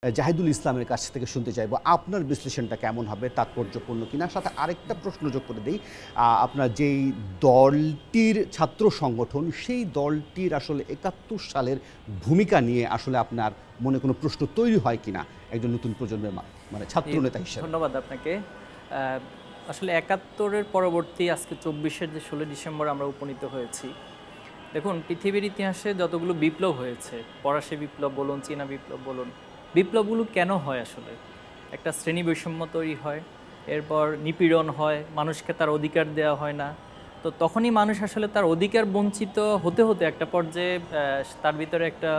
জাহিদুল ইসলামের কাছ থেকে শুনতে চাইবো আপনার বিশ্লেষণটা কেমন হবে, তাৎপর্যপূর্ণ কিনা। সাথে আরেকটা প্রশ্ন যোগ করে দেই, আপনার যেই দলটির ছাত্র সংগঠন, সেই দলটির আসলে ৭১ সালের ভূমিকা নিয়ে আসলে আপনার মনে কোনো প্রশ্ন তৈরি হয় কিনা একজন নতুন প্রজন্মের মানে ছাত্র নেতা হিসেবে। ধন্যবাদ আপনাকে। আসলে ৭১-এর পরবর্তী আজকে ২৪-এর যে ১৬ ডিসেম্বর আমরা উপনীত হয়েছি। দেখুন, পৃথিবীর ইতিহাসে যতগুলো বিপ্লব হয়েছে, ফরাসি বিপ্লব বলুন, চীনা বিপ্লব বলুন, বিপ্লবগুলো কেন হয়? আসলে একটা শ্রেণী বৈষম্য তৈরি হয়, এরপর নিপীড়ন হয়, মানুষকে তার অধিকার দেওয়া হয় না। তো তখনই মানুষ আসলে তার অধিকার বঞ্চিত হতে হতে একটা পর্যায়ে তার ভিতরে একটা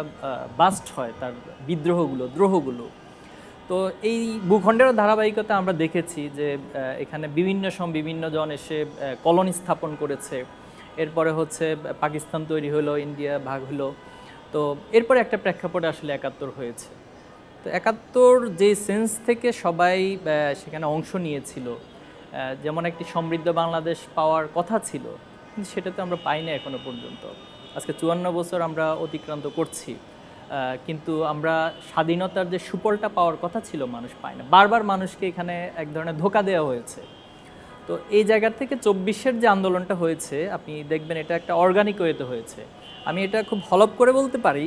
বাস্ট হয়, তার বিদ্রোহগুলো, দ্রোহগুলো। তো এই ভূখণ্ডেরও ধারাবাহিকতা আমরা দেখেছি যে এখানে বিভিন্ন জন এসে কলোনি স্থাপন করেছে। এরপরে হচ্ছে পাকিস্তান তৈরি হলো, ইন্ডিয়া ভাগ হলো। তো এরপরে একটা প্রেক্ষাপটে আসলে ৭১ হয়েছে। তো ৭১ যে সেন্স থেকে সবাই সেখানে অংশ নিয়েছিল, যেমন একটি সমৃদ্ধ বাংলাদেশ পাওয়ার কথা ছিল, কিন্তু সেটা তো আমরা পাই না এখনো পর্যন্ত। আজকে ৫৪ বছর আমরা অতিক্রান্ত করছি, কিন্তু আমরা স্বাধীনতার যে সুফলটা পাওয়ার কথা ছিল মানুষ পায় না। বারবার মানুষকে এখানে এক ধরনের ধোঁকা দেওয়া হয়েছে। তো এই জায়গা থেকে ২৪-এর যে আন্দোলনটা হয়েছে, আপনি দেখবেন এটা একটা অর্গানিক ওয়েতে হয়েছে। আমি এটা খুব হলফ করে বলতে পারি,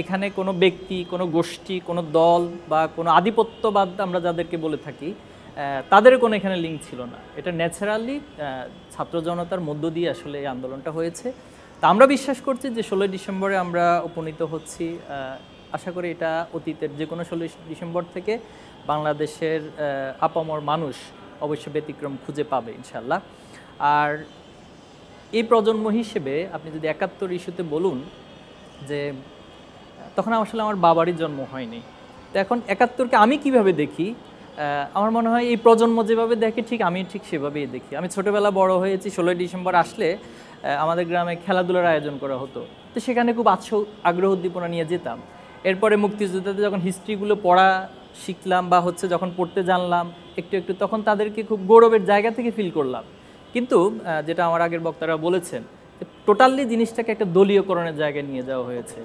এখানে কোনো ব্যক্তি, কোনো গোষ্ঠী, কোনো দল বা কোনো আধিপত্যবাদ আমরা যাদেরকে বলে থাকি, তাদের কোনো এখানে লিঙ্ক ছিল না। এটা ন্যাচারালি ছাত্র জনতার মধ্য দিয়ে আসলে এই আন্দোলনটা হয়েছে। তা আমরা বিশ্বাস করছি যে ১৬ ডিসেম্বরে আমরা উপনীত হচ্ছি। আশা করি এটা অতীতের যে কোনো ১৬ ডিসেম্বর থেকে বাংলাদেশের আপামর মানুষ অবশ্য ব্যতিক্রম খুঁজে পাবে ইনশাল্লাহ। আর এই প্রজন্ম হিসেবে আপনি যদি ৭১ ইস্যুতে বলুন যে তখন আসলে আমার বাবারই জন্ম হয়নি। তো এখন ৭১-কে আমি কিভাবে দেখি, আমার মনে হয় এই প্রজন্ম যেভাবে দেখে ঠিক আমি ঠিক সেভাবেই দেখি। আমি ছোটোবেলা বড় হয়েছি, ১৬ ডিসেম্বর আসলে আমাদের গ্রামে খেলাধুলার আয়োজন করা হতো। তো সেখানে খুব আগ্রহ উদ্দীপনা নিয়ে যেতাম। এরপরে মুক্তিযোদ্ধাদের যখন হিস্ট্রিগুলো পড়া শিখলাম বা যখন পড়তে জানলাম একটু একটু, তখন তাদেরকে খুব গৌরবের জায়গা থেকে ফিল করলাম। কিন্তু যেটা আমার আগের বক্তারা বলেছেন, টোটালি জিনিসটাকে একটা দলীয়করণের জায়গায় নিয়ে যাওয়া হয়েছে।